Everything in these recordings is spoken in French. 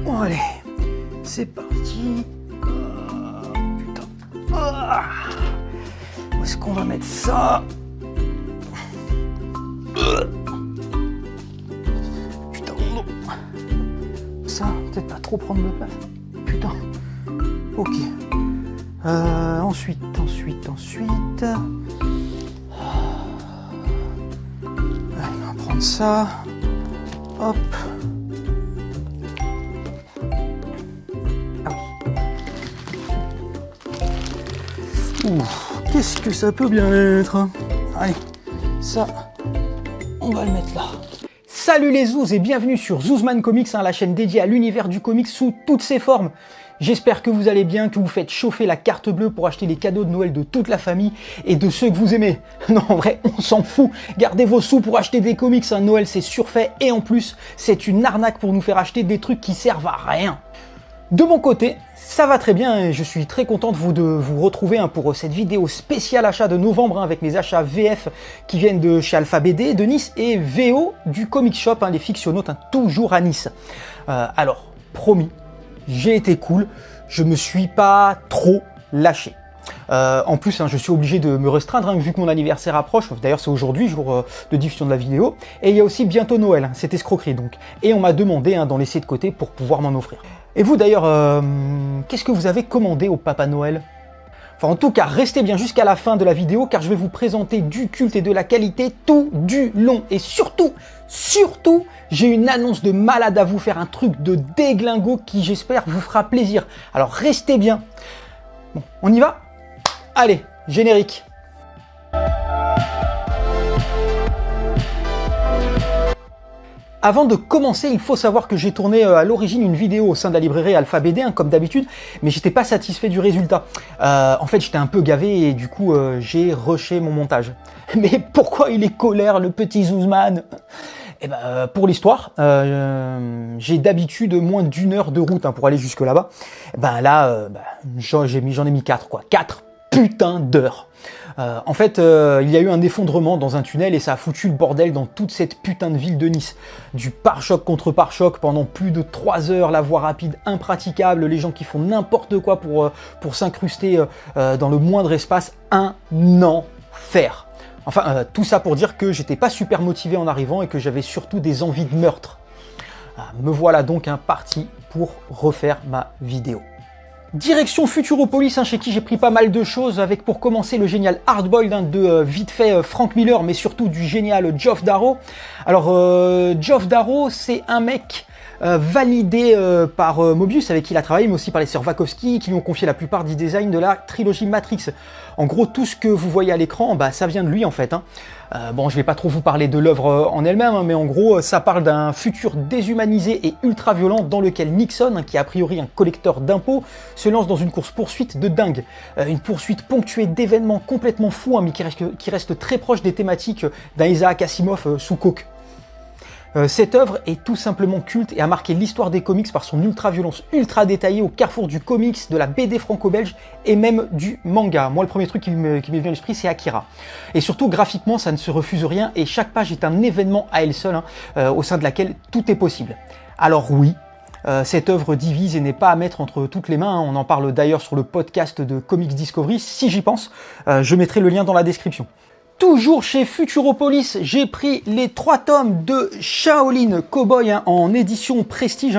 Bon allez, c'est parti. Putain. Où est-ce qu'on va mettre ça? Putain, non. Ça, peut-être pas trop prendre de place. Putain. Ok. Ensuite. Allez, on va prendre ça. Hop. Ah oui. Ouh, qu'est-ce que ça peut bien être? Allez, ça, on va le mettre là. Salut les zouzes et bienvenue sur Zouzman Comics, la chaîne dédiée à l'univers du comics sous toutes ses formes. J'espère que vous allez bien, que vous faites chauffer la carte bleue pour acheter les cadeaux de Noël de toute la famille et de ceux que vous aimez. Non, en vrai, on s'en fout. Gardez vos sous pour acheter des comics. Noël, c'est surfait et en plus, c'est une arnaque pour nous faire acheter des trucs qui servent à rien. De mon côté, ça va très bien et je suis très content de vous retrouver pour cette vidéo spéciale achat de novembre avec mes achats VF qui viennent de chez Alpha BD de Nice et VO du Comic Shop, les fictionnautes, toujours à Nice. Alors, promis, j'ai été cool, je me suis pas trop lâché. En plus, je suis obligé de me restreindre vu que mon anniversaire approche. D'ailleurs, c'est aujourd'hui, jour de diffusion de la vidéo. Et il y a aussi bientôt Noël, cette escroquerie donc. Et on m'a demandé d'en laisser de côté pour pouvoir m'en offrir. Et vous d'ailleurs, qu'est-ce que vous avez commandé au Papa Noël? Enfin, en tout cas, restez bien jusqu'à la fin de la vidéo car je vais vous présenter du culte et de la qualité tout du long. Et surtout, j'ai une annonce de malade à vous faire, un truc de déglingo qui, j'espère, vous fera plaisir. Alors, restez bien. Bon, on y va? Allez, générique. Avant de commencer, il faut savoir que j'ai tourné à l'origine une vidéo au sein de la librairie Alpha BD, comme d'habitude, mais j'étais pas satisfait du résultat. En fait, j'étais un peu gavé et du coup, j'ai rushé mon montage. Mais pourquoi il est colère, le petit Zouzman? Eh ben, pour l'histoire, j'ai d'habitude moins d'1 heure de route pour aller jusque là-bas. Ben là, j'en ai mis 4, quoi. 4 putains d'heures. En fait, il y a eu un effondrement dans un tunnel et ça a foutu le bordel dans toute cette putain de ville de Nice. Du pare-choc contre pare-choc pendant plus de 3 heures, la voie rapide impraticable, les gens qui font n'importe quoi pour s'incruster dans le moindre espace, un enfer. Enfin, tout ça pour dire que j'étais pas super motivé en arrivant et que j'avais surtout des envies de meurtre. Me voilà donc parti pour refaire ma vidéo. Direction Futuropolis, chez qui j'ai pris pas mal de choses, avec pour commencer le génial Hardboiled de vite fait Frank Miller, mais surtout du génial Geoff Darrow. Alors, Geoff Darrow, c'est un mec validé par Mobius, avec qui il a travaillé, mais aussi par les sœurs Wachowski, qui lui ont confié la plupart du design de la trilogie Matrix. En gros, tout ce que vous voyez à l'écran, ça vient de lui en fait. Bon, je vais pas trop vous parler de l'œuvre en elle-même, mais en gros, ça parle d'un futur déshumanisé et ultra violent dans lequel Nixon, qui est a priori un collecteur d'impôts, se lance dans une course-poursuite de dingue. Une poursuite ponctuée d'événements complètement fous, mais qui reste très proche des thématiques d'un Isaac Asimov sous coke. Cette œuvre est tout simplement culte et a marqué l'histoire des comics par son ultra-violence ultra détaillée au carrefour du comics, de la BD franco-belge et même du manga. Moi, le premier truc qui m'est venu à l'esprit, c'est Akira. Et surtout, graphiquement, ça ne se refuse rien et chaque page est un événement à elle seule, au sein de laquelle tout est possible. Alors oui, cette œuvre divise et n'est pas à mettre entre toutes les mains. On en parle d'ailleurs sur le podcast de Comics Discovery, si j'y pense. Je mettrai le lien dans la description. Toujours chez Futuropolis, j'ai pris les 3 tomes de Shaolin Cowboy en édition prestige.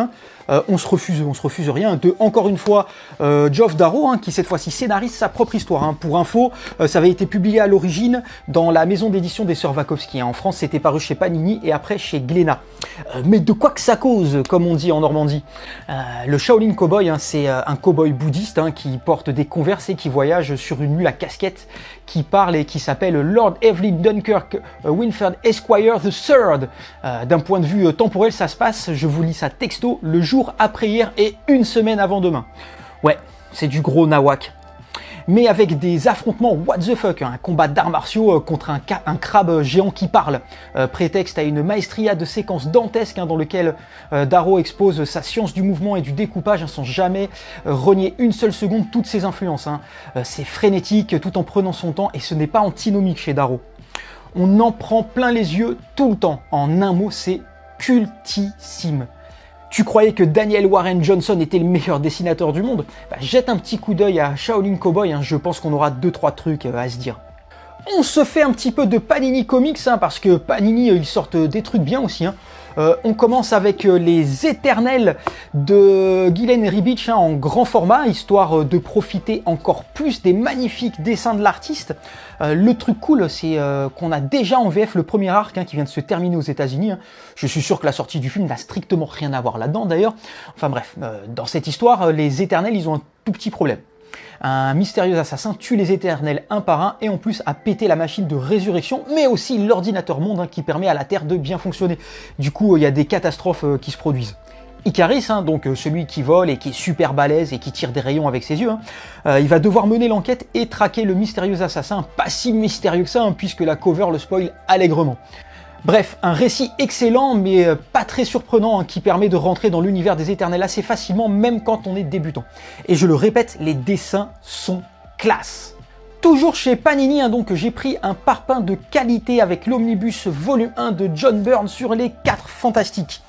On se refuse rien. Encore une fois, Geoff Darrow, qui cette fois-ci scénarise sa propre histoire. Pour info, ça avait été publié à l'origine dans la maison d'édition des sœurs Wachowski. En France, c'était paru chez Panini et après chez Glénat. Mais de quoi que ça cause, comme on dit en Normandie. Le Shaolin Cowboy, c'est un cowboy bouddhiste qui porte des Converse et qui voyage sur une mule à casquette, qui parle et qui s'appelle Lord Evelyn Dunkirk Winfred Esquire III. D'un point de vue temporel, ça se passe, je vous lis ça texto, le jour après hier et 1 semaine avant demain. Ouais, c'est du gros nawak. Mais avec des affrontements what the fuck, un combat d'arts martiaux contre un crabe géant qui parle. Prétexte à une maestria de séquences dantesques dans lequel Darrow expose sa science du mouvement et du découpage sans jamais renier une seule seconde toutes ses influences. C'est frénétique tout en prenant son temps et ce n'est pas antinomique chez Darrow. On en prend plein les yeux tout le temps. En un mot, c'est cultissime. Tu croyais que Daniel Warren Johnson était le meilleur dessinateur du monde? Bah, jette un petit coup d'œil à Shaolin Cowboy, hein, je pense qu'on aura 2-3 trucs à se dire. On se fait un petit peu de Panini Comics, hein, parce que Panini, ils sortent des trucs bien aussi. Hein. On commence avec les Éternels de Gillen Ribic, hein, en grand format, histoire de profiter encore plus des magnifiques dessins de l'artiste. Le truc cool, c'est qu'on a déjà en VF le premier arc, hein, qui vient de se terminer aux États-Unis. Hein. Je suis sûr que la sortie du film n'a strictement rien à voir là-dedans d'ailleurs. Enfin bref, dans cette histoire, les Éternels, ils ont un tout petit problème. Un mystérieux assassin tue les Éternels un par un et en plus a pété la machine de résurrection, mais aussi l'ordinateur monde, hein, qui permet à la Terre de bien fonctionner. Du coup, il y a des catastrophes qui se produisent. Icaris, hein, donc celui qui vole et qui est super balèze et qui tire des rayons avec ses yeux, hein, il va devoir mener l'enquête et traquer le mystérieux assassin, pas si mystérieux que ça, hein, puisque la cover le spoil allègrement. Bref, un récit excellent mais pas très surprenant, hein, qui permet de rentrer dans l'univers des Éternels assez facilement, même quand on est débutant. Et je le répète, les dessins sont classe. Toujours chez Panini, hein, donc j'ai pris un parpaing de qualité avec l'Omnibus volume 1 de John Byrne sur les 4 Fantastiques.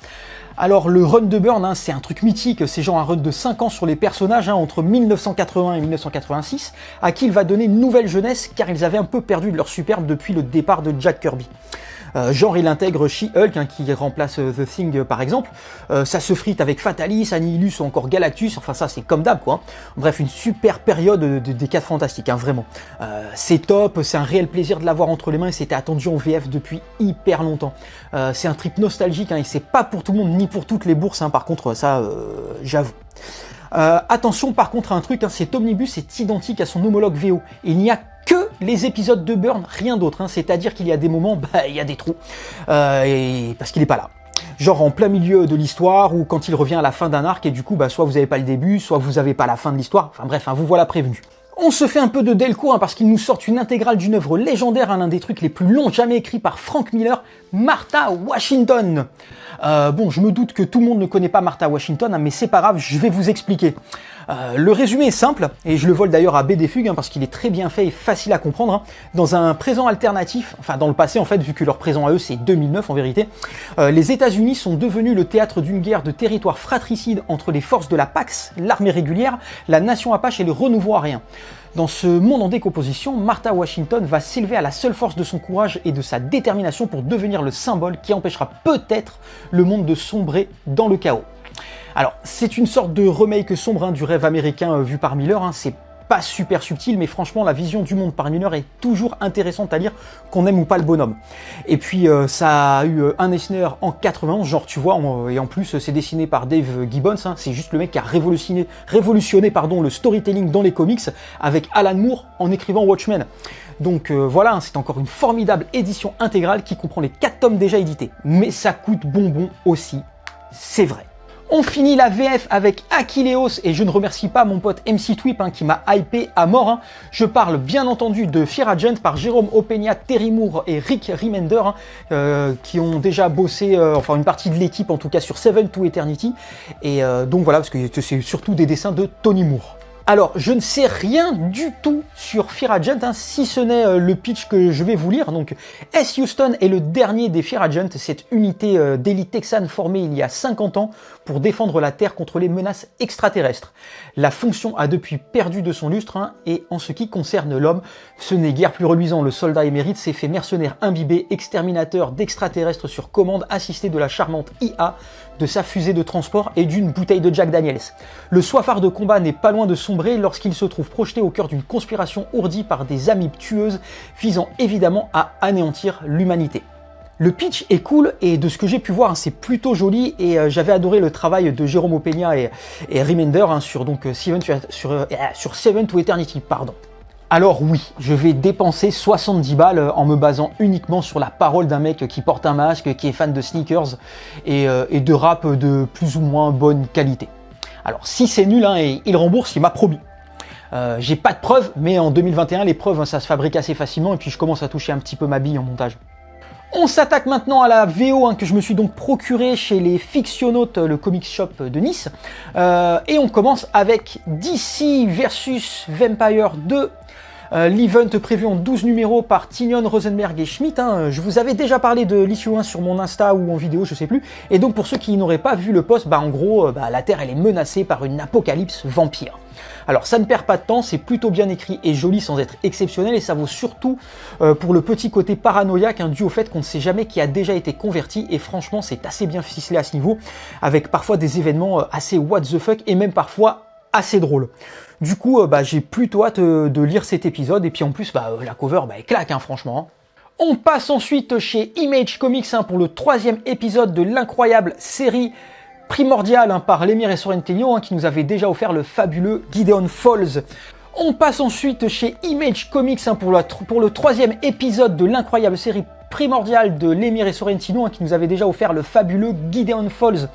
Alors le run de Byrne, hein, c'est un truc mythique, c'est genre un run de 5 ans sur les personnages, hein, entre 1980 et 1986, à qui il va donner une nouvelle jeunesse car ils avaient un peu perdu de leur superbe depuis le départ de Jack Kirby. Genre il intègre She-Hulk, hein, qui remplace The Thing par exemple, ça se frite avec Fatalis, Annihilus ou encore Galactus, enfin ça c'est comme d'hab quoi. Bref, une super période des 4 Fantastiques, hein, vraiment. C'est top, c'est un réel plaisir de l'avoir entre les mains et c'était attendu en VF depuis hyper longtemps. C'est un trip nostalgique, hein, et c'est pas pour tout le monde ni pour toutes les bourses, hein, par contre ça j'avoue. Attention par contre à un truc, hein, cet omnibus est identique à son homologue VO. Il n'y a que les épisodes de Byrne, rien d'autre, hein, c'est-à-dire qu'il y a des moments, bah il y a des trous, et parce qu'il n'est pas là. Genre en plein milieu de l'histoire ou quand il revient à la fin d'un arc et du coup bah soit vous n'avez pas le début, soit vous n'avez pas la fin de l'histoire, enfin bref, hein, vous voilà prévenu. On se fait un peu de Delcourt, hein, parce qu'il nous sort une intégrale d'une œuvre légendaire, hein, l'un des trucs les plus longs jamais écrits par Frank Miller, Martha Washington. Bon, je me doute que tout le monde ne connaît pas Martha Washington, hein, mais c'est pas grave, je vais vous expliquer. Le résumé est simple, et je le vole d'ailleurs à BD Fugue, hein, parce qu'il est très bien fait et facile à comprendre. Hein. Dans un présent alternatif, enfin dans le passé en fait, vu que leur présent à eux c'est 2009 en vérité, les États-Unis sont devenus le théâtre d'une guerre de territoire fratricide entre les forces de la Pax, l'armée régulière, la nation Apache et le renouveau arien. Dans ce monde en décomposition, Martha Washington va s'élever à la seule force de son courage et de sa détermination pour devenir le symbole qui empêchera peut-être le monde de sombrer dans le chaos. Alors, c'est une sorte de remake sombre, hein, du rêve américain vu par Miller, hein, c'est pas super subtil, mais franchement, la vision du monde par Miller est toujours intéressante à lire, qu'on aime ou pas le bonhomme. Et puis, ça a eu un Eisner en 91, genre, tu vois, et en plus, c'est dessiné par Dave Gibbons, hein, c'est juste le mec qui a révolutionné le storytelling dans les comics, avec Alan Moore en écrivant Watchmen. Donc voilà, hein, c'est encore une formidable édition intégrale qui comprend les 4 tomes déjà édités. Mais ça coûte bonbon aussi, c'est vrai. On finit la VF avec Achilleos et je ne remercie pas mon pote MC Twip, hein, qui m'a hypé à mort. Hein. Je parle bien entendu de Fear Agent par Jérôme Opeña, Terry Moore et Rick Remender, hein, qui ont déjà bossé, enfin une partie de l'équipe en tout cas sur Seven to Eternity. Et donc voilà, parce que c'est surtout des dessins de Tony Moore. Alors, je ne sais rien du tout sur Fear Agent, hein, si ce n'est le pitch que je vais vous lire. Donc, S. Houston est le dernier des Fear Agent, cette unité d'élite texane formée il y a 50 ans pour défendre la Terre contre les menaces extraterrestres. La fonction a depuis perdu de son lustre, hein, et en ce qui concerne l'homme, ce n'est guère plus reluisant. Le soldat émérite s'est fait mercenaire imbibé, exterminateur d'extraterrestres sur commande, assisté de la charmante IA, de sa fusée de transport et d'une bouteille de Jack Daniels. Le soifard de combat n'est pas loin de sombrer lorsqu'il se trouve projeté au cœur d'une conspiration ourdie par des amibes tueuses visant évidemment à anéantir l'humanité. Le pitch est cool et de ce que j'ai pu voir, hein, c'est plutôt joli et j'avais adoré le travail de Jérôme Opeña et Remender, hein, sur Seven to Eternity, pardon. Alors oui, je vais dépenser 70 balles en me basant uniquement sur la parole d'un mec qui porte un masque, qui est fan de sneakers et de rap de plus ou moins bonne qualité. Alors si c'est nul, hein, et il rembourse, il m'a promis. J'ai pas de preuves, mais en 2021, les preuves, hein, ça se fabrique assez facilement et puis je commence à toucher un petit peu ma bille en montage. On s'attaque maintenant à la VO, hein, que je me suis donc procuré chez les Fictionautes, le comic shop de Nice. Et on commence avec DC versus Vampire 2. L'event prévu en 12 numéros par Tynion, Rosenberg et Schmidt. Je vous avais déjà parlé de l'issue 1 sur mon Insta ou en vidéo, je sais plus. Et donc pour ceux qui n'auraient pas vu le post, en gros, la Terre elle est menacée par une apocalypse vampire. Alors ça ne perd pas de temps, c'est plutôt bien écrit et joli sans être exceptionnel, et ça vaut surtout pour le petit côté paranoïaque dû au fait qu'on ne sait jamais qui a déjà été converti, et franchement c'est assez bien ficelé à ce niveau, avec parfois des événements assez what the fuck et même parfois assez drôles. Du coup j'ai plutôt hâte de lire cet épisode, et puis en plus la cover elle claque franchement. On passe ensuite chez Image Comics pour le 3e épisode de l'incroyable série Primordial par Lemire et Sorrentino qui nous avait déjà offert le fabuleux Gideon Falls. On passe ensuite chez Image Comics pour le 3e épisode de l'incroyable série Primordial de Lemire et Sorrentino qui nous avait déjà offert le fabuleux Gideon Falls.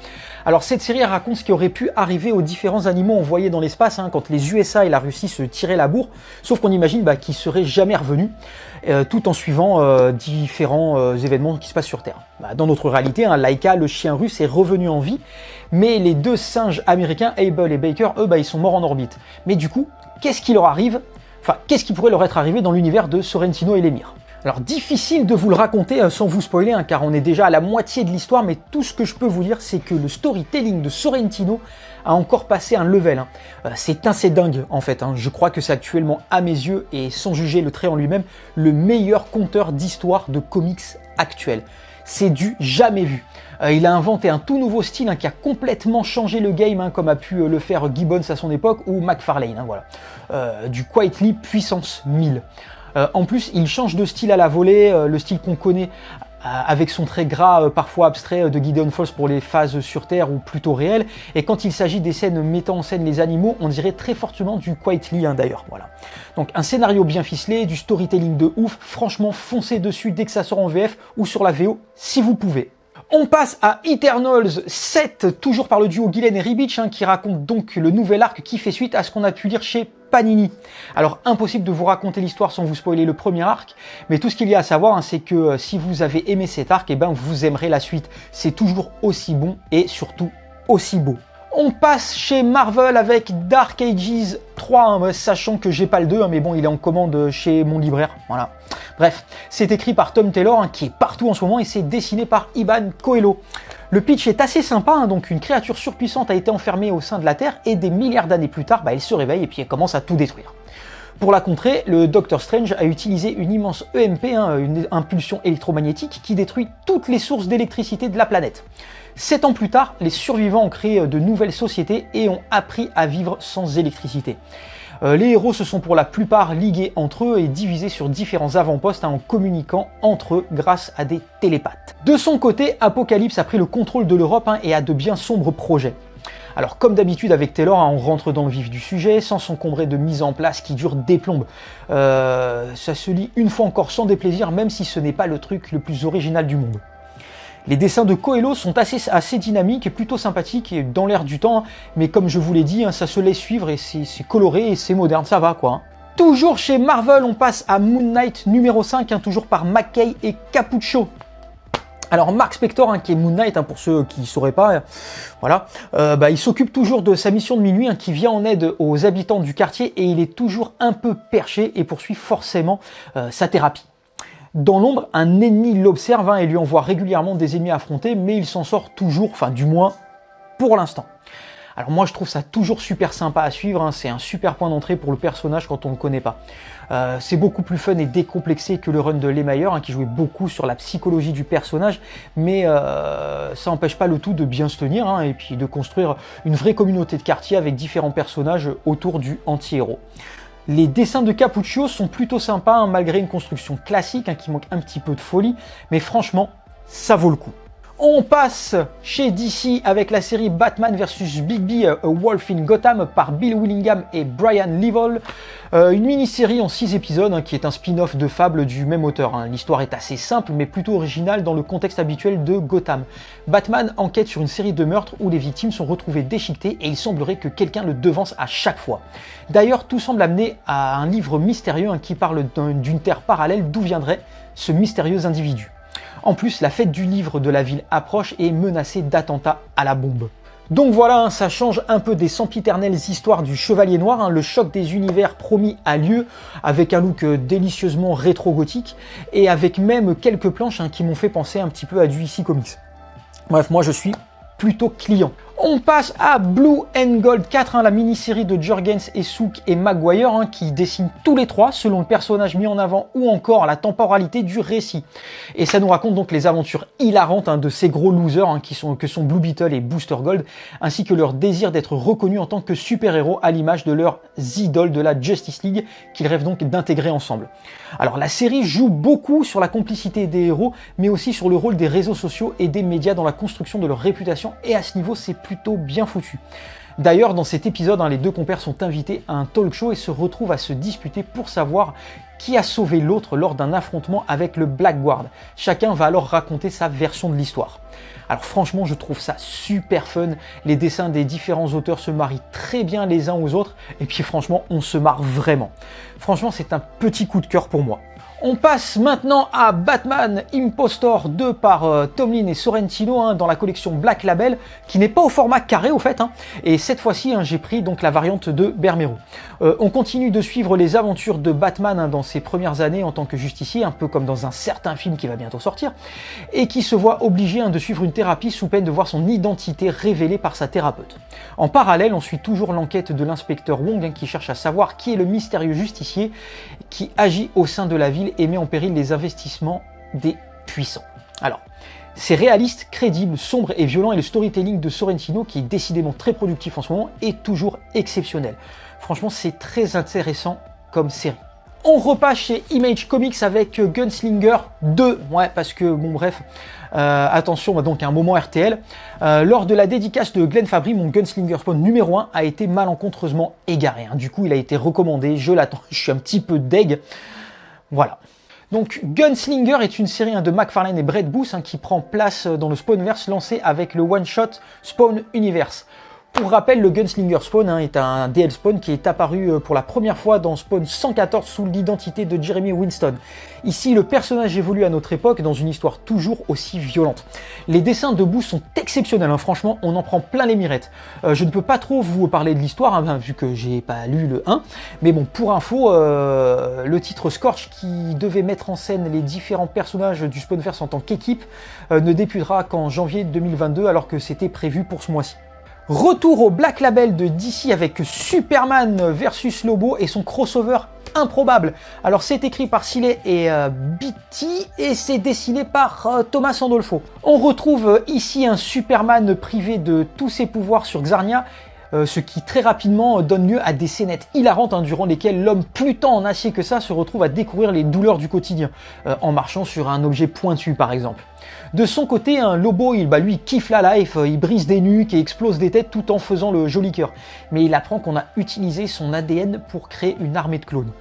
Alors cette série raconte ce qui aurait pu arriver aux différents animaux envoyés dans l'espace quand les USA et la Russie se tiraient la bourre, sauf qu'on imagine qu'ils seraient jamais revenus, tout en suivant différents événements qui se passent sur Terre. Dans notre réalité, Laika, le chien russe, est revenu en vie, mais les 2 singes américains, Abel et Baker, eux, ils sont morts en orbite. Mais du coup, qu'est-ce qui leur arrive? Enfin, qu'est-ce qui pourrait leur être arrivé dans l'univers de Sorrentino et Lemire? Alors difficile de vous le raconter sans vous spoiler, car on est déjà à la moitié de l'histoire, mais tout ce que je peux vous dire, c'est que le storytelling de Sorrentino a encore passé un level. C'est assez dingue en fait, je crois que c'est actuellement à mes yeux, et sans juger le trait en lui-même, le meilleur conteur d'histoire de comics actuel. C'est du jamais vu. Il a inventé un tout nouveau style qui a complètement changé le game, comme a pu le faire Gibbons à son époque ou McFarlane. Voilà. Du Quietly puissance 1000. En plus, il change de style à la volée, le style qu'on connaît avec son trait gras, parfois abstrait, de Gideon Falls pour les phases sur Terre ou plutôt réelles. Et quand il s'agit des scènes mettant en scène les animaux, on dirait très fortement du Quietly d'ailleurs. Voilà. Donc un scénario bien ficelé, du storytelling de ouf, franchement foncez dessus dès que ça sort en VF ou sur la VO si vous pouvez. On passe à Eternals 7, toujours par le duo Gillen et Ribic, qui raconte donc le nouvel arc qui fait suite à ce qu'on a pu lire chez Panini. Alors impossible de vous raconter l'histoire sans vous spoiler le premier arc, mais tout ce qu'il y a à savoir, c'est que si vous avez aimé cet arc, vous aimerez la suite. C'est toujours aussi bon et surtout aussi beau. On passe chez Marvel avec Dark Ages 3, sachant que j'ai pas le 2, mais bon, il est en commande chez mon libraire, voilà. Bref, c'est écrit par Tom Taylor, qui est partout en ce moment, et c'est dessiné par Iban Coelho. Le pitch est assez sympa, donc une créature surpuissante a été enfermée au sein de la Terre, et des milliards d'années plus tard, elle se réveille et puis elle commence à tout détruire. Pour la contrer, le Docteur Strange a utilisé une immense EMP, une impulsion électromagnétique, qui détruit toutes les sources d'électricité de la planète. 7 ans plus tard, les survivants ont créé de nouvelles sociétés et ont appris à vivre sans électricité. Les héros se sont pour la plupart ligués entre eux et divisés sur différents avant-postes en communiquant entre eux grâce à des télépathes. De son côté, Apocalypse a pris le contrôle de l'Europe et a de bien sombres projets. Alors comme d'habitude avec Taylor, on rentre dans le vif du sujet sans s'encombrer de mise en place qui dure des plombes. Ça se lit une fois encore sans déplaisir, même si ce n'est pas le truc le plus original du monde. Les dessins de Coelho sont assez dynamiques et plutôt sympathiques et dans l'air du temps, mais comme je vous l'ai dit, ça se laisse suivre et c'est coloré et c'est moderne, ça va quoi. Toujours chez Marvel, on passe à Moon Knight numéro 5, toujours par McKay et Cappuccio. Alors Mark Spector, qui est Moon Knight, pour ceux qui ne sauraient pas, voilà, il s'occupe toujours de sa mission de minuit, qui vient en aide aux habitants du quartier, et il est toujours un peu perché et poursuit forcément sa thérapie. Dans l'ombre, un ennemi l'observe et lui envoie régulièrement des ennemis à affronter, mais il s'en sort toujours, enfin du moins pour l'instant. Alors moi je trouve ça toujours super sympa à suivre, c'est un super point d'entrée pour le personnage quand on ne le connaît pas. C'est beaucoup plus fun et décomplexé que le run de Lemire, qui jouait beaucoup sur la psychologie du personnage, mais ça n'empêche pas le tout de bien se tenir et puis de construire une vraie communauté de quartier avec différents personnages autour du anti-héros. Les dessins de Cappuccio sont plutôt sympas, malgré une construction classique qui manque un petit peu de folie, mais franchement, ça vaut le coup. On passe chez DC avec la série Batman vs Bigby, A Wolf in Gotham par Bill Willingham et Brian Leavell. Une mini-série en 6 épisodes qui est un spin-off de Fable du même auteur. L'histoire est assez simple mais plutôt originale dans le contexte habituel de Gotham. Batman enquête sur une série de meurtres où les victimes sont retrouvées déchiquetées et il semblerait que quelqu'un le devance à chaque fois. D'ailleurs, tout semble amener à un livre mystérieux qui parle d'une terre parallèle d'où viendrait ce mystérieux individu. En plus, la fête du livre de la ville approche et est menacée d'attentats à la bombe. Donc voilà, ça change un peu des sempiternelles histoires du Chevalier Noir. Le choc des univers promis a lieu avec un look délicieusement rétro-gothique et avec même quelques planches qui m'ont fait penser un petit peu à du DC Comics. Bref, moi je suis plutôt client. On passe à Blue and Gold 4, la mini-série de Jurgens et Sook et Maguire, qui dessinent tous les trois selon le personnage mis en avant ou encore la temporalité du récit. Et ça nous raconte donc les aventures hilarantes de ces gros losers que sont Blue Beetle et Booster Gold, ainsi que leur désir d'être reconnus en tant que super-héros à l'image de leurs idoles de la Justice League qu'ils rêvent donc d'intégrer ensemble. Alors la série joue beaucoup sur la complicité des héros, mais aussi sur le rôle des réseaux sociaux et des médias dans la construction de leur réputation, et à ce niveau c'est plutôt bien foutu. D'ailleurs, dans cet épisode, les deux compères sont invités à un talk show et se retrouvent à se disputer pour savoir qui a sauvé l'autre lors d'un affrontement avec le Blackguard. Chacun va alors raconter sa version de l'histoire. Alors franchement, je trouve ça super fun. Les dessins des différents auteurs se marient très bien les uns aux autres, et puis franchement, on se marre vraiment. Franchement, c'est un petit coup de cœur pour moi. On passe maintenant à Batman Impostor 2 par Tomlin et Sorrentino dans la collection Black Label, qui n'est pas au format carré au fait, et cette fois-ci j'ai pris donc la variante de Bermero. On continue de suivre les aventures de Batman dans ses premières années en tant que justicier, un peu comme dans un certain film qui va bientôt sortir, et qui se voit obligé de suivre une thérapie sous peine de voir son identité révélée par sa thérapeute. En parallèle, on suit toujours l'enquête de l'inspecteur Wong qui cherche à savoir qui est le mystérieux justicier qui agit au sein de la ville et met en péril les investissements des puissants. Alors, c'est réaliste, crédible, sombre et violent, et le storytelling de Sorrentino, qui est décidément très productif en ce moment, est toujours exceptionnel. Franchement, c'est très intéressant comme série. On repasse chez Image Comics avec Gunslinger 2, ouais, parce que, bon bref, attention, donc un moment RTL. Lors de la dédicace de Glenn Fabry, mon Gunslinger Spawn numéro 1 a été malencontreusement égaré. Du coup, il a été recommandé, je l'attends, je suis un petit peu deg. Voilà. Donc Gunslinger est une série de McFarlane et Brett Booth qui prend place dans le Spawnverse lancé avec le one-shot Spawn Universe. Pour rappel, le Gunslinger Spawn est un DL Spawn qui est apparu pour la première fois dans Spawn 114 sous l'identité de Jeremy Winston. Ici, le personnage évolue à notre époque dans une histoire toujours aussi violente. Les dessins de Booth sont exceptionnels, franchement, on en prend plein les mirettes. Je ne peux pas trop vous parler de l'histoire, vu que j'ai pas lu le 1, mais bon, pour info, le titre Scorch, qui devait mettre en scène les différents personnages du Spawnverse en tant qu'équipe, ne débutera qu'en janvier 2022, alors que c'était prévu pour ce mois-ci. Retour au Black Label de DC avec Superman versus Lobo et son crossover improbable. Alors c'est écrit par Siley et Beatty et c'est dessiné par Thomas Andolfo. On retrouve ici un Superman privé de tous ses pouvoirs sur Xarnia, ce qui très rapidement donne lieu à des scénettes hilarantes durant lesquelles l'homme plus tant en acier que ça se retrouve à découvrir les douleurs du quotidien, en marchant sur un objet pointu par exemple. De son côté, Lobo, lui kiffe la life, il brise des nuques et explose des têtes tout en faisant le joli cœur. Mais il apprend qu'on a utilisé son ADN pour créer une armée de clones.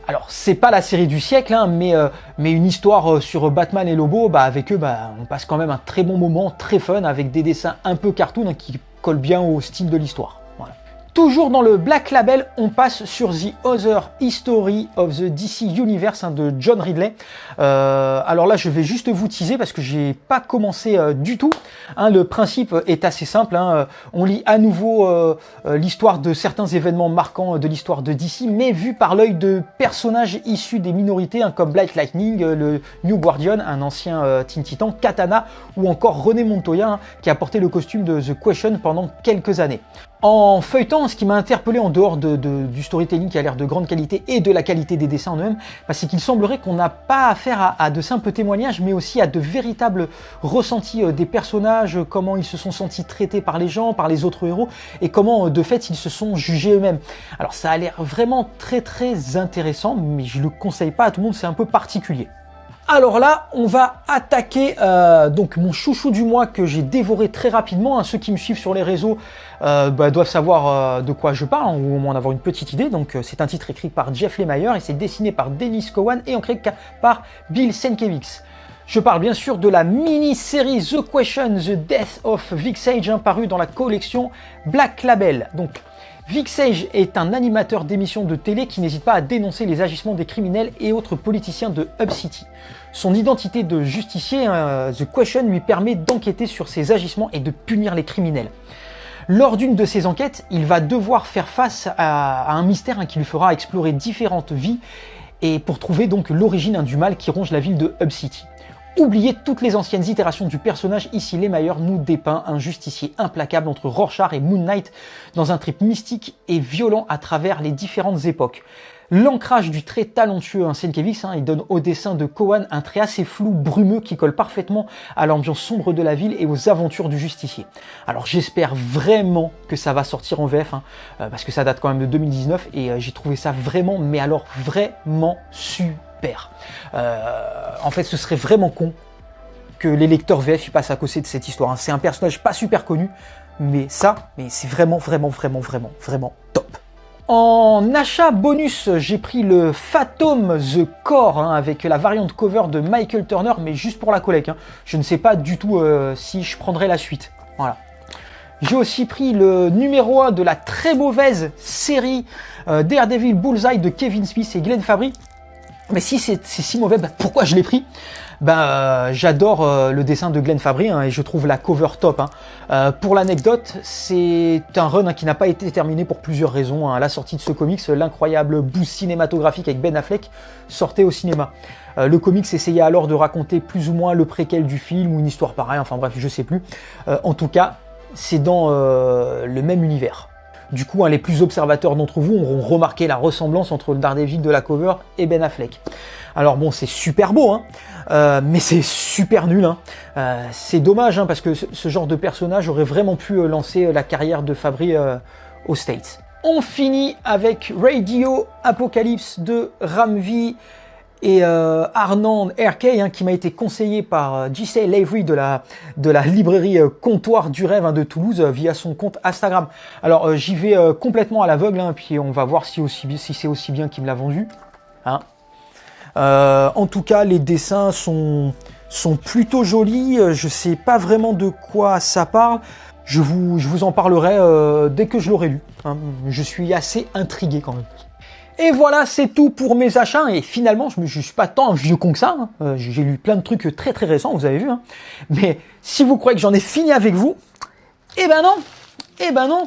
Alors, c'est pas la série du siècle, mais une histoire sur Batman et Lobo, avec eux, on passe quand même un très bon moment, très fun, avec des dessins un peu cartoon qui collent bien au style de l'histoire. Voilà. Toujours dans le Black Label, on passe sur The Other History of the DC Universe de John Ridley. Alors là, je vais juste vous teaser parce que j'ai pas commencé du tout. Le principe est assez simple. On lit à nouveau l'histoire de certains événements marquants de l'histoire de DC, mais vu par l'œil de personnages issus des minorités, comme Black Lightning, le New Guardian, un ancien Teen Titan, Katana, ou encore René Montoya, qui a porté le costume de The Question pendant quelques années. En feuilletant, ce qui m'a interpellé en dehors du storytelling qui a l'air de grande qualité et de la qualité des dessins en eux-mêmes, c'est qu'il semblerait qu'on n'a pas affaire à de simples témoignages, mais aussi à de véritables ressentis des personnages, comment ils se sont sentis traités par les gens, par les autres héros, et comment de fait ils se sont jugés eux-mêmes. Alors ça a l'air vraiment très très intéressant, mais je le conseille pas à tout le monde, c'est un peu particulier. Alors là, on va attaquer donc mon chouchou du mois que j'ai dévoré très rapidement. Ceux qui me suivent sur les réseaux doivent savoir de quoi je parle, ou au moins en avoir une petite idée. Donc c'est un titre écrit par Jeff Lemire et c'est dessiné par Dennis Cowan et ancré par Bill Sienkiewicz. Je parle bien sûr de la mini-série The Question, The Death of Vic Sage, paru dans la collection Black Label. Donc Vic Sage est un animateur d'émissions de télé qui n'hésite pas à dénoncer les agissements des criminels et autres politiciens de Hub City. Son identité de justicier, The Question, lui permet d'enquêter sur ces agissements et de punir les criminels. Lors d'une de ces enquêtes, il va devoir faire face à un mystère qui lui fera explorer différentes vies et pour trouver donc l'origine du mal qui ronge la ville de Hub City. Oubliez toutes les anciennes itérations du personnage, ici Lemire nous dépeint un justicier implacable entre Rorschach et Moon Knight dans un trip mystique et violent à travers les différentes époques. L'ancrage du très talentueux Sienkiewicz, il donne au dessin de Cowan un trait assez flou, brumeux, qui colle parfaitement à l'ambiance sombre de la ville et aux aventures du justicier. Alors j'espère vraiment que ça va sortir en VF, parce que ça date quand même de 2019, et j'ai trouvé ça vraiment, mais alors vraiment super. En fait, ce serait vraiment con que les lecteurs VF passent à côté de cette histoire. C'est un personnage pas super connu, mais c'est vraiment top. En achat bonus, j'ai pris le Phantom The Core avec la variante cover de Michael Turner, mais juste pour la collecte. Je ne sais pas du tout si je prendrai la suite. Voilà. J'ai aussi pris le numéro 1 de la très mauvaise série Daredevil Bullseye de Kevin Smith et Glenn Fabry. Mais si c'est si mauvais, pourquoi je l'ai pris? J'adore le dessin de Glenn Fabry et je trouve la cover top. Pour l'anecdote, c'est un run qui n'a pas été terminé pour plusieurs raisons. À la sortie de ce comics, l'incroyable boost cinématographique avec Ben Affleck sortait au cinéma. Le comics essayait alors de raconter plus ou moins le préquel du film ou une histoire pareille, enfin bref, je sais plus. En tout cas, c'est dans le même univers. Du coup, les plus observateurs d'entre vous auront remarqué la ressemblance entre le Daredevil de la cover et Ben Affleck. Alors bon, c'est super beau, mais c'est super nul. C'est dommage, parce que ce genre de personnage aurait vraiment pu lancer la carrière de Fabry aux States. On finit avec Radio Apocalypse de Ramvi et Arnand R.K. qui m'a été conseillé par J.C. Lavery de la librairie Comptoir du Rêve de Toulouse via son compte Instagram. Alors j'y vais complètement à l'aveugle, puis on va voir si c'est aussi bien qu'il me l'a vendu. En tout cas, les dessins sont plutôt jolis. Je sais pas vraiment de quoi ça parle. Je vous en parlerai dès que je l'aurai lu. Je suis assez intrigué quand même. Et voilà, c'est tout pour mes achats. Et finalement, je ne suis pas tant un vieux con que ça. J'ai lu plein de trucs très très récents, vous avez vu. Mais si vous croyez que j'en ai fini avec vous, eh ben non.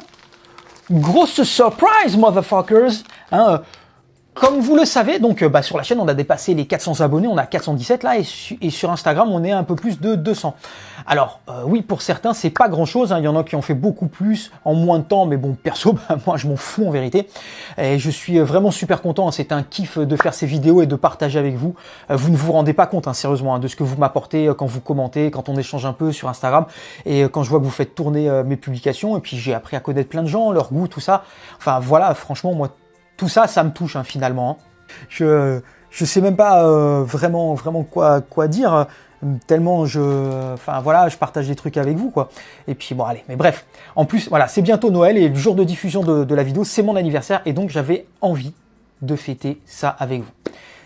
Grosse surprise, motherfuckers. Comme vous le savez, donc sur la chaîne, on a dépassé les 400 abonnés, on a 417 là, et sur Instagram, on est un peu plus de 200. Alors, oui, pour certains, c'est pas grand-chose, il y en a qui ont fait beaucoup plus en moins de temps, mais bon, perso, moi, je m'en fous en vérité. Et je suis vraiment super content, c'est un kiff de faire ces vidéos et de partager avec vous. Vous ne vous rendez pas compte, sérieusement, de ce que vous m'apportez quand vous commentez, quand on échange un peu sur Instagram, et quand je vois que vous faites tourner mes publications, et puis j'ai appris à connaître plein de gens, leur goût, tout ça. Enfin, voilà, franchement, moi, tout ça, ça me touche finalement. Je sais même pas vraiment quoi dire, tellement je partage des trucs avec vous, quoi. Et puis bon, allez, mais bref. En plus, voilà, c'est bientôt Noël et le jour de diffusion de la vidéo, c'est mon anniversaire et donc j'avais envie de fêter ça avec vous.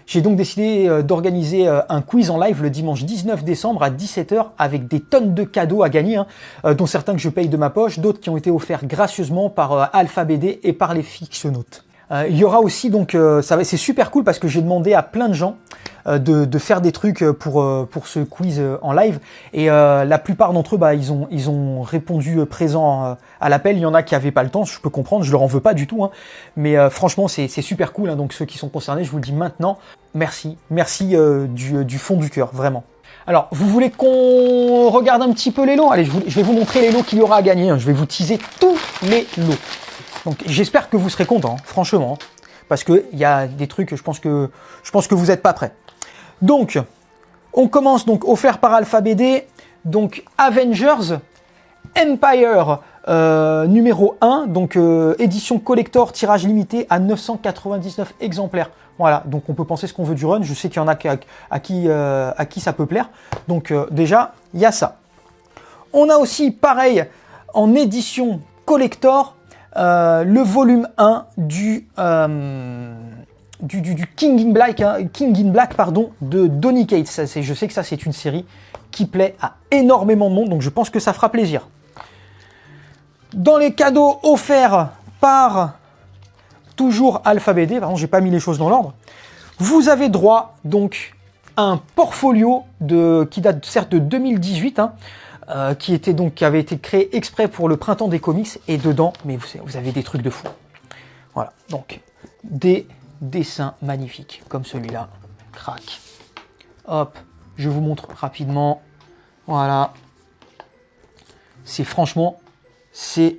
J'ai donc décidé d'organiser un quiz en live le dimanche 19 décembre à 17 h avec des tonnes de cadeaux à gagner, dont certains que je paye de ma poche, d'autres qui ont été offerts gracieusement par Alpha BD et par les fictionautes. Il y aura aussi donc, c'est super cool parce que j'ai demandé à plein de gens de faire des trucs pour ce quiz en live et la plupart d'entre eux ils ont répondu présent à l'appel. Il y en a qui avaient pas le temps, je peux comprendre, je leur en veux pas du tout, mais franchement c'est super cool, donc ceux qui sont concernés, je vous le dis maintenant, merci du fond du cœur, vraiment. Alors, vous voulez qu'on regarde un petit peu les lots? Allez, je vais vous montrer les lots qu'il y aura à gagner, je vais vous teaser tous les lots. Donc j'espère que vous serez contents, franchement, parce qu'il y a des trucs, je pense que vous n'êtes pas prêts. Donc, on commence donc offert par Alpha BD, donc Avengers Empire numéro 1, donc édition collector, tirage limité à 999 exemplaires. Voilà, donc on peut penser ce qu'on veut du run, je sais qu'il y en a à qui ça peut plaire. Donc déjà, il y a ça. On a aussi, pareil, en édition collector, le volume 1 du King in Black, de Donny Cates. Je sais que ça c'est une série qui plaît à énormément de monde, donc je pense que ça fera plaisir. Dans les cadeaux offerts par toujours Alpha BD, par contre j'ai pas mis les choses dans l'ordre, vous avez droit donc à un portfolio qui date certes de 2018, qui avait été créé exprès pour le printemps des comics, et dedans, mais vous avez des trucs de fou. Voilà, donc des dessins magnifiques, comme celui-là, crac. Hop, je vous montre rapidement, voilà. Franchement, c'est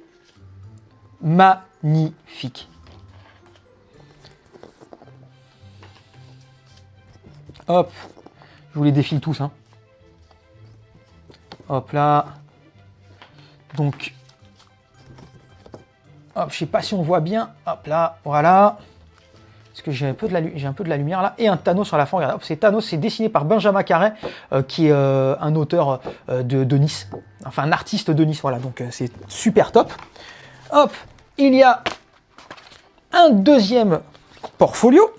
magnifique. Hop, je vous les défile tous, hein. Hop là. Donc, hop, je sais pas si on voit bien. Hop là, voilà. Parce que j'ai un peu de la lumière là. Et un Thanos sur la fin. Regardez, hop, c'est Thanos, c'est dessiné par Benjamin Carré, qui est un auteur de Nice. Enfin, un artiste de Nice, voilà. Donc, c'est super top. Hop, il y a un deuxième portfolio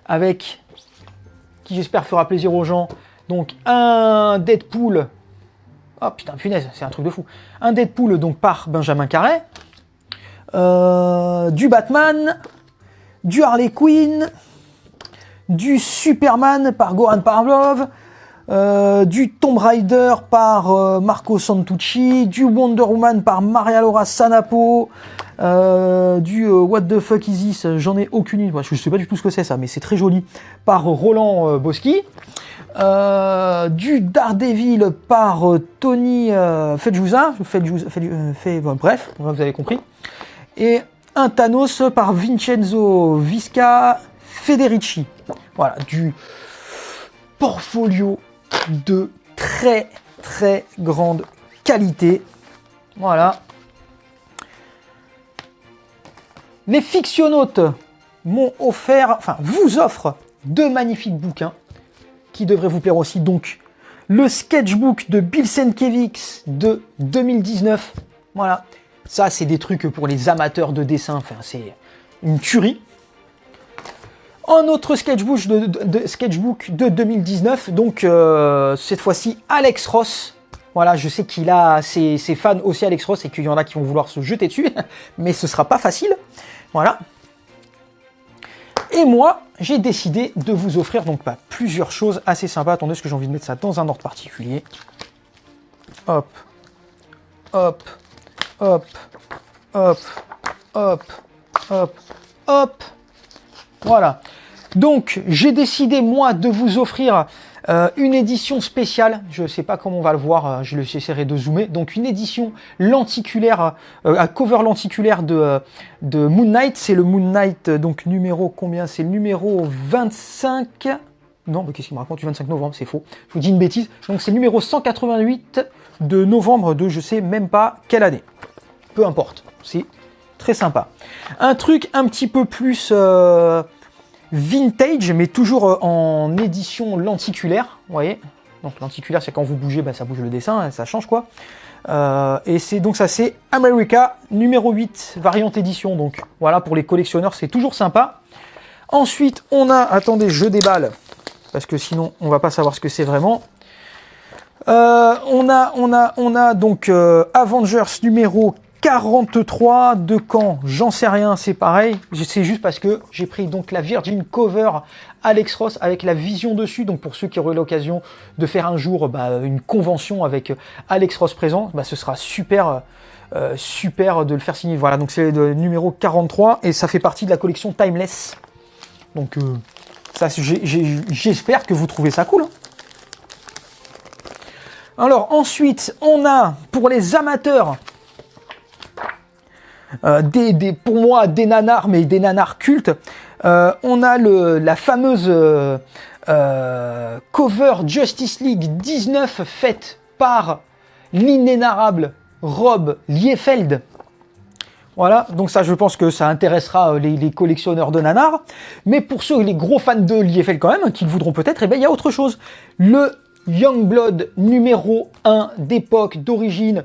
avec, qui j'espère fera plaisir aux gens. Donc, un Deadpool. Oh putain, punaise, c'est un truc de fou. Un Deadpool, donc, par Benjamin Carré. Du Batman. Du Harley Quinn. Du Superman par Goran Pavlov. Du Tomb Raider par Marco Santucci. Du Wonder Woman par Maria Laura Sanapo. Du What the fuck is this, j'en ai aucune idée. Je sais pas du tout ce que c'est ça, mais c'est très joli. Par Roland Boschi. Du Daredevil par Tony Fedjusa, bref, vous avez compris. Et un Thanos par Vincenzo Visca Federici. Voilà, du portfolio de très très grande qualité. Voilà. Les fictionnautes m'ont offert, enfin vous offrent deux magnifiques bouquins qui devrait vous plaire aussi. Donc, le sketchbook de Bill Sienkiewicz de 2019. Voilà. Ça, c'est des trucs pour les amateurs de dessin. Enfin, c'est une tuerie. Un autre sketchbook de 2019. Donc, cette fois-ci, Alex Ross. Voilà, je sais qu'il a ses fans aussi, Alex Ross, et qu'il y en a qui vont vouloir se jeter dessus. Mais ce sera pas facile. Voilà. Et moi, j'ai décidé de vous offrir donc plusieurs choses assez sympas. Attendez, parce que j'ai envie de mettre ça dans un ordre particulier. Hop, hop, hop, hop, hop, hop, hop. Voilà. Donc, j'ai décidé, moi, de vous offrir une édition spéciale. Je ne sais pas comment on va le voir, j'essaierai de zoomer. Donc, une édition lenticulaire, à cover lenticulaire de Moon Knight. C'est le Moon Knight, donc numéro combien? C'est le numéro 25. Non, mais qu'est-ce qu'il me raconte? Du 25 novembre, c'est faux. Je vous dis une bêtise. Donc, c'est le numéro 188 de novembre de je sais même pas quelle année. Peu importe. C'est très sympa. Un truc un petit peu plus vintage, mais toujours en édition lenticulaire, vous voyez. Donc lenticulaire, c'est quand vous bougez, ça bouge le dessin, ça change quoi. Et c'est donc ça, c'est America numéro 8, variante édition. Donc voilà, pour les collectionneurs, c'est toujours sympa. Ensuite, on a, attendez, je déballe, parce que sinon, on va pas savoir ce que c'est vraiment. On a donc Avengers numéro 43 de quand? J'en sais rien, c'est pareil. C'est juste parce que j'ai pris donc la Virgin Cover Alex Ross avec la vision dessus. Donc pour ceux qui auraient l'occasion de faire un jour une convention avec Alex Ross présent, ce sera super, super de le faire signer. Voilà, donc c'est le numéro 43 et ça fait partie de la collection Timeless. Donc ça, j'espère que vous trouvez ça cool. Hein. Alors ensuite, on a pour les amateurs pour moi des nanars, mais des nanars cultes. On a la fameuse cover Justice League 19 faite par l'inénarrable Rob Liefeld. Voilà, donc ça, je pense que ça intéressera les collectionneurs de nanars. Mais pour ceux, les gros fans de Liefeld quand même, qui le voudront peut-être, il y a autre chose. Le Youngblood numéro 1 d'époque, d'origine.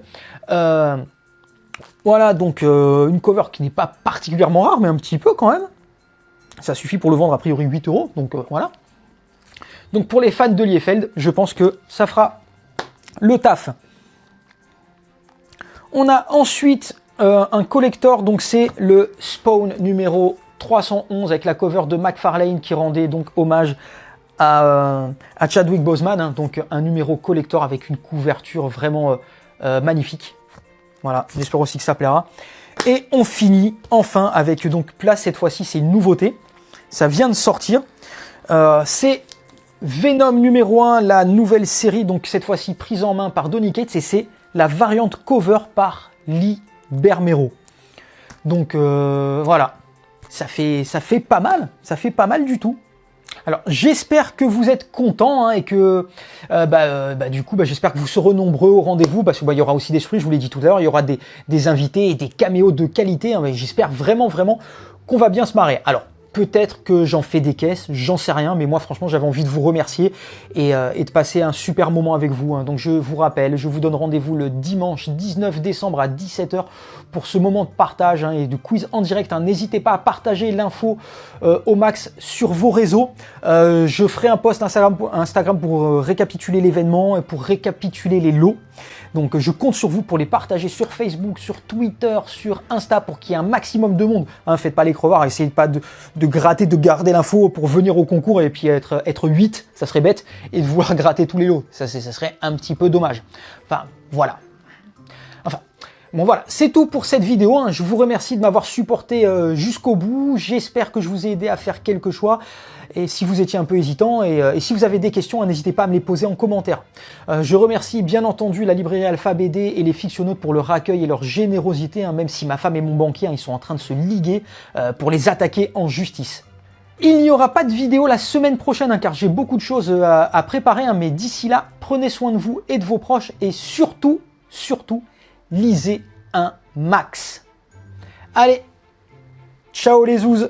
Voilà, donc une cover qui n'est pas particulièrement rare, mais un petit peu quand même. Ça suffit pour le vendre a priori 8 €, donc voilà. Donc pour les fans de Liefeld, je pense que ça fera le taf. On a ensuite un collector, donc c'est le Spawn numéro 311 avec la cover de McFarlane qui rendait donc hommage à Chadwick Boseman, hein, donc un numéro collector avec une couverture vraiment magnifique. Voilà, j'espère aussi que ça plaira. Et on finit enfin avec, donc là cette fois-ci c'est une nouveauté, ça vient de sortir, c'est Venom numéro 1, la nouvelle série, donc cette fois-ci prise en main par Donny Cates, et c'est la variante cover par Lee Bermero. Donc voilà, ça fait pas mal du tout. Alors j'espère que vous êtes contents, hein, et que du coup j'espère que vous serez nombreux au rendez-vous, parce qu'il y aura aussi des surprises, je vous l'ai dit tout à l'heure, il y aura des invités et des caméos de qualité, hein, j'espère vraiment qu'on va bien se marrer. Alors peut-être que j'en fais des caisses, j'en sais rien, mais moi franchement j'avais envie de vous remercier et de passer un super moment avec vous, hein. Donc je vous rappelle, je vous donne rendez-vous le dimanche 19 décembre à 17 h pour ce moment de partage, hein, et de quiz en direct, hein. N'hésitez pas à partager l'info au max sur vos réseaux. Je ferai un post Instagram pour récapituler l'événement et pour récapituler les lots. Donc je compte sur vous pour les partager sur Facebook, sur Twitter, sur Insta, pour qu'il y ait un maximum de monde. Hein, faites pas les crevards, essayez pas de gratter, de garder l'info pour venir au concours et puis être 8, ça serait bête, et de vouloir gratter tous les lots. Ça serait un petit peu dommage. Enfin, voilà. Bon voilà, c'est tout pour cette vidéo, hein. Je vous remercie de m'avoir supporté jusqu'au bout. J'espère que je vous ai aidé à faire quelques choix. Et si vous étiez un peu hésitant, et si vous avez des questions, n'hésitez pas à me les poser en commentaire. Je remercie bien entendu la librairie Alpha BD et les fictionnautes pour leur accueil et leur générosité, hein, même si ma femme et mon banquier, hein, ils sont en train de se liguer pour les attaquer en justice. Il n'y aura pas de vidéo la semaine prochaine, hein, car j'ai beaucoup de choses à préparer, hein, mais d'ici là, prenez soin de vous et de vos proches, et surtout, lisez un max. Allez, ciao les zouzes!